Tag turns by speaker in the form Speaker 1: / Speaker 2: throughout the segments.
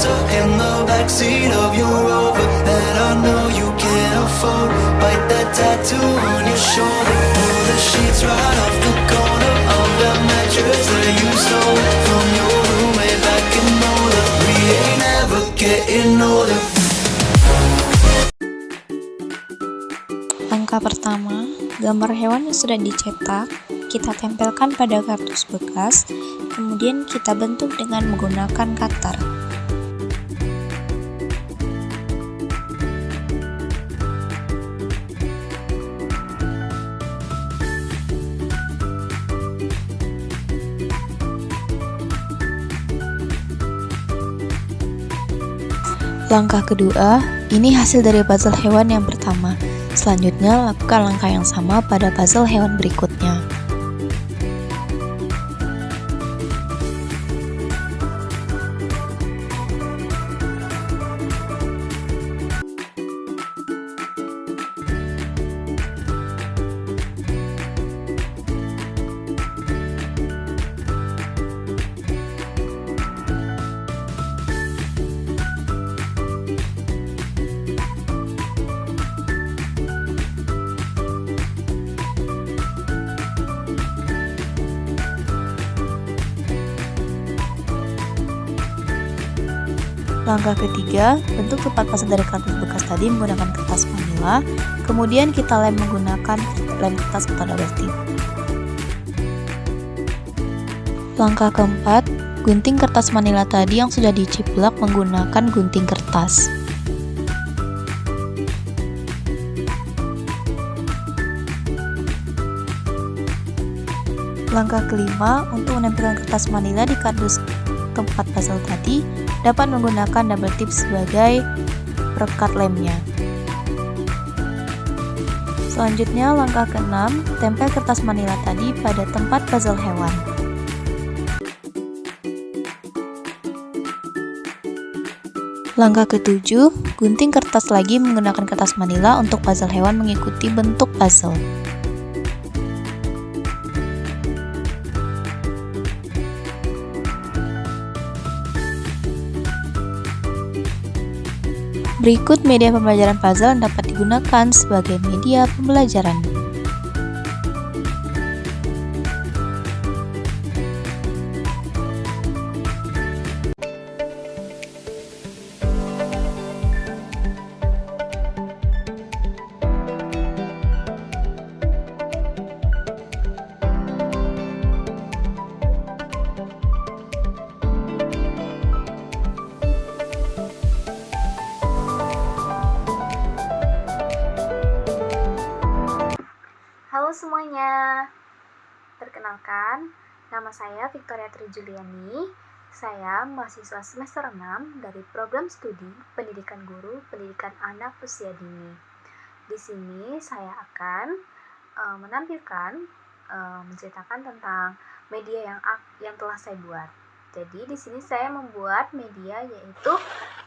Speaker 1: closer in the backseat of your Rover that I know you can't afford. Bite that tattoo on your shoulder. Pull the sheets right off the corner of that mattress that you stole from your roommate back in Mola. We ain't never getting older.
Speaker 2: Langkah pertama, gambar hewan yang sudah dicetak kita tempelkan pada kardus bekas, kemudian kita bentuk dengan menggunakan cutter. Langkah kedua, ini hasil dari puzzle hewan yang pertama. Selanjutnya, lakukan langkah yang sama pada puzzle hewan berikutnya. Langkah ketiga, bentuk tempat pasang dari kardus bekas tadi menggunakan kertas manila, kemudian kita lem menggunakan lem kertas atau double tip. Langkah keempat, gunting kertas manila tadi yang sudah diciplak menggunakan gunting kertas. Langkah kelima, untuk menempelkan kertas manila di kardus tempat puzzle tadi, dapat menggunakan double tip sebagai perekat lemnya. Selanjutnya, langkah keenam, tempel kertas manila tadi pada tempat puzzle hewan. Langkah ketujuh, gunting kertas lagi menggunakan kertas manila untuk puzzle hewan mengikuti bentuk puzzle. Berikut media pembelajaran puzzle yang dapat digunakan sebagai media pembelajaran.
Speaker 3: Halo semuanya, perkenalkan, nama saya Victoria Tri Juliani. Saya mahasiswa semester 6 dari program studi Pendidikan Guru Pendidikan Anak Usia Dini. Di sini saya akan menceritakan tentang media yang telah saya buat. Jadi di sini saya membuat media yaitu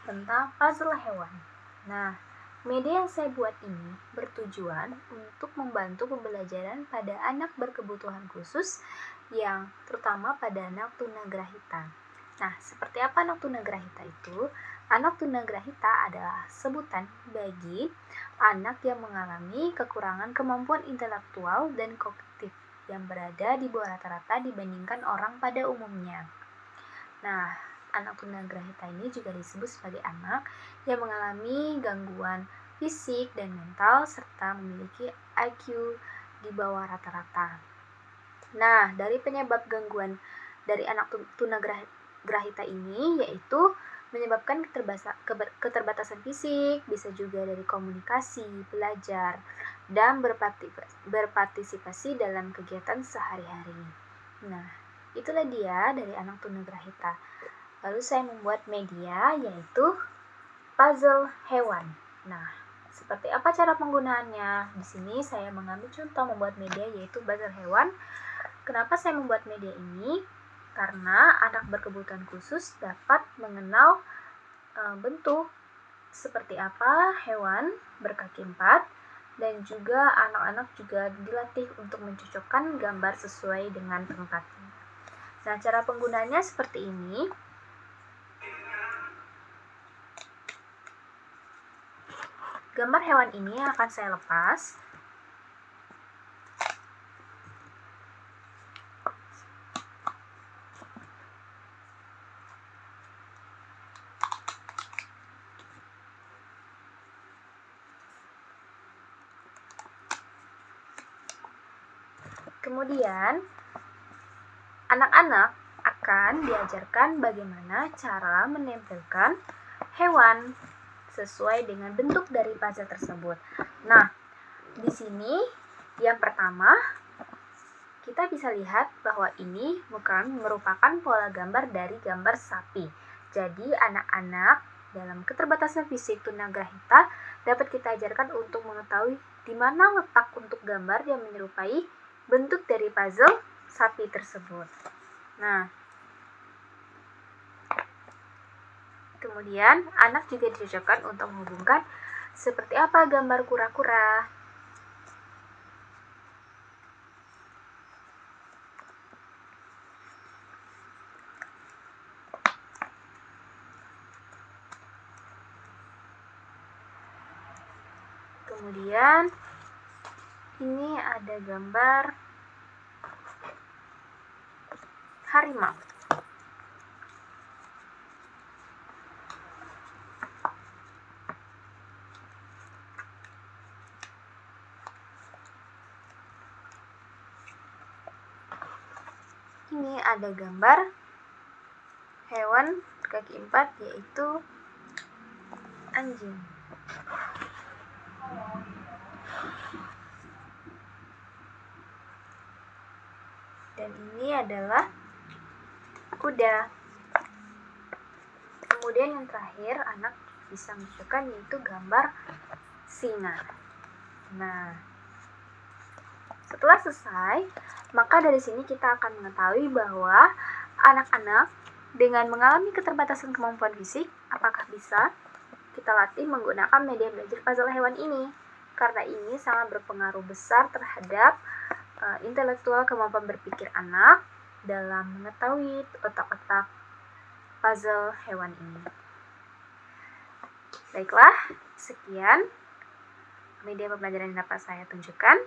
Speaker 3: tentang puzzle hewan. Nah, media yang saya buat ini bertujuan untuk membantu pembelajaran pada anak berkebutuhan khusus yang terutama pada anak tunagrahita. Nah, seperti apa anak tunagrahita itu? Anak tunagrahita adalah sebutan bagi anak yang mengalami kekurangan kemampuan intelektual dan kognitif yang berada di bawah rata-rata dibandingkan orang pada umumnya. Nah, anak tunagrahita ini juga disebut sebagai anak yang mengalami gangguan fisik dan mental serta memiliki IQ di bawah rata-rata. Nah, dari penyebab gangguan dari anak tunagrahita ini yaitu menyebabkan keterbatasan fisik, bisa juga dari komunikasi, belajar, dan berpartisipasi dalam kegiatan sehari-hari. Nah, itulah dia dari anak tunagrahita. Lalu saya membuat media yaitu puzzle hewan. Nah, seperti apa cara penggunaannya? Di sini saya mengambil contoh membuat media yaitu puzzle hewan. Kenapa saya membuat media ini? Karena anak berkebutuhan khusus dapat mengenal bentuk seperti apa hewan berkaki 4 dan juga anak-anak juga dilatih untuk mencocokkan gambar sesuai dengan tempatnya. Nah, cara penggunaannya seperti ini. gambar hewan ini yang akan saya lepas. Kemudian, anak-anak akan diajarkan bagaimana cara menempelkan hewan sesuai dengan bentuk dari puzzle tersebut. Nah, di sini yang pertama kita bisa lihat bahwa ini merupakan pola gambar dari gambar sapi. Jadi, anak-anak dalam keterbatasan fisik tunagrahita dapat kita ajarkan untuk mengetahui di mana letak untuk gambar yang menyerupai bentuk dari puzzle sapi tersebut. Nah, kemudian anak juga dicocokkan untuk menghubungkan seperti apa gambar kura-kura. Kemudian ini ada gambar harimau. Ini ada gambar hewan kaki 4 yaitu anjing. Dan ini adalah kuda. Kemudian yang terakhir anak bisa menunjukkan yaitu gambar singa. Nah, setelah selesai, maka dari sini kita akan mengetahui bahwa anak-anak dengan mengalami keterbatasan kemampuan fisik, apakah bisa kita latih menggunakan media belajar puzzle hewan ini. Karena ini sangat berpengaruh besar terhadap intelektual kemampuan berpikir anak dalam mengetahui otak-otak puzzle hewan ini. Baiklah, sekian media pembelajaran yang dapat saya tunjukkan.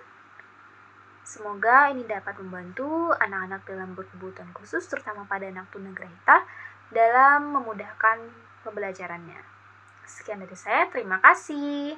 Speaker 3: Semoga ini dapat membantu anak-anak dalam berkebutuhan khusus, terutama pada anak tunagrahita, dalam memudahkan pembelajarannya. Sekian dari saya, terima kasih.